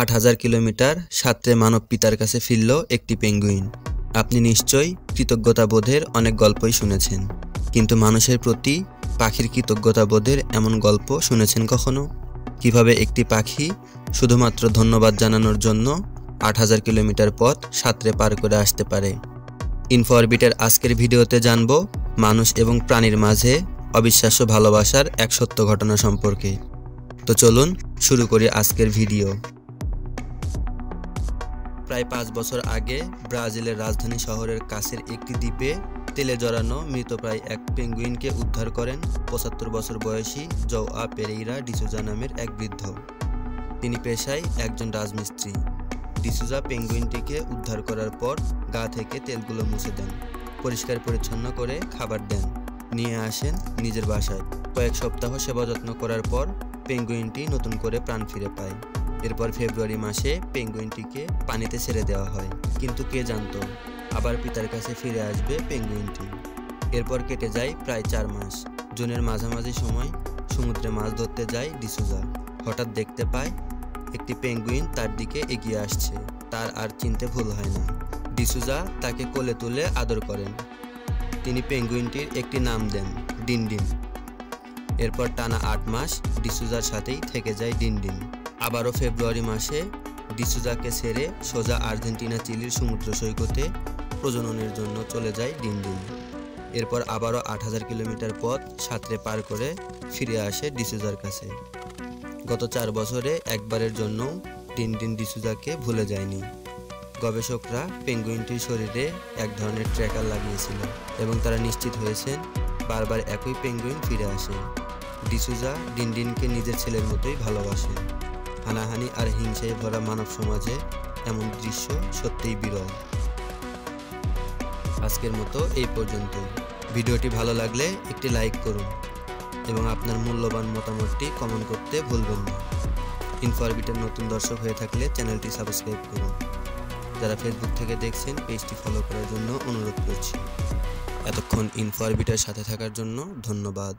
৮,০০০ kilometre সাঁতরে মানব পিতার কাছে ফিরল একটি পেঙ্গুইন। আপনি নিশ্চয়ই কৃতজ্ঞতাবোধের অনেক গল্পই শুনেছেন, কিন্তু মানুষের প্রতি পাখির কৃতজ্ঞতাবোধের এমন গল্প শুনেছেন কখনো? কিভাবে একটি পাখি শুধুমাত্র ধন্যবাদ জানানোর জন্য ৮,০০০ কিলোমিটার পথ সাঁতরে পার করে আসতে পারে? ইনফোঅরবিটের আজকের ভিডিওতে জানব মানুষ এবং প্রাণীর মাঝে অবিশ্বাস্য ভালোবাসার এক সত্য ঘটনা সম্পর্কে। তো চলুন শুরু করি আজকের ভিডিও। প্রায় ৫ বছর আগে ব্রাজিলের রাজধানী শহরের কাছের একটি দ্বীপে তেলে জড়ানো মৃতপ্রায় এক পেঙ্গুইনকে উদ্ধার করেন ৭৫ বছর বয়সী জোয়া পেরেইরা ডিসুজা নামের এক বৃদ্ধ। তিনি পেশায় একজন রাজমিস্ত্রি। ডিসুজা পেঙ্গুইনটিকে উদ্ধার করার পর গা থেকে তেলগুলো মুছে দেন, পরিষ্কার পরিচ্ছন্ন করে খাবার দেন, নিয়ে আসেন নিজের বাসায়। কয়েক সপ্তাহ সেবা যত্ন করার পর পেঙ্গুইনটি নতুন করে প্রাণ ফিরে পায়। এরপর ফেব্রুয়ারি মাসে পেঙ্গুইনটিকে পানিতে ছেড়ে দেওয়া হয়, কিন্তু কে জানতো আবার পিতার কাছে ফিরে আসবে পেঙ্গুইনটি। এরপর কেটে যায় প্রায় ৪ মাস। জুনের মাঝামাঝি সময় সমুদ্রে মাছ ধরতে যায় ডিসুজা। হঠাৎ দেখতে পায় একটি পেঙ্গুইন তার দিকে এগিয়ে আসছে। তার আর চিনতে ভুল হয় না। ডিসুজা তাকে কোলে তুলে আদর করেন। তিনি পেঙ্গুইনটির একটি নাম দেন, ডিনডিন। এরপর টানা ৮ মাস ডিসুজার সাথেই থেকে যায় ডিনডিন। আবারও ফেব্রুয়ারি মাসে ডিসুজাকে ছেড়ে সোজা আর্জেন্টিনা চিলির সমুদ্র সৈকতে প্রজননের জন্য চলে যায় ডিনডিন। এরপর আবারও ৮,০০০ কিলোমিটার পথ সাঁতরে পার করে ফিরে আসে ডিসুজার কাছে। গত ৪ বছরে একবারের জন্য ডিনডিন ডিসুজাকে ভুলে যায়নি। গবেষকরা পেঙ্গুইনটির শরীরে এক ধরনের ট্র্যাকার লাগিয়েছিল এবং তারা নিশ্চিত হয়েছেন বারবার একই পেঙ্গুইন ফিরে আসে। ডিসুজা ডিনডিনকে নিজের ছেলের মতোই ভালোবাসেন। হানাহানি আর হিংসায় ভরা মানব সমাজে এমন দৃশ্য সত্যিই বিরল। আজকের মতো এই পর্যন্ত। ভিডিওটি ভালো লাগলে একটি লাইক করুন এবং আপনার মূল্যবান মতামতটি কমেন্ট করতে ভুলবেন না। ইনফোঅরবিটের নতুন দর্শক হয়ে থাকলে চ্যানেলটি সাবস্ক্রাইব করুন। যারা ফেসবুক থেকে দেখছেন পেজটি ফলো করার জন্য অনুরোধ করছি। এতক্ষণ ইনফোঅরবিটের সাথে থাকার জন্য ধন্যবাদ।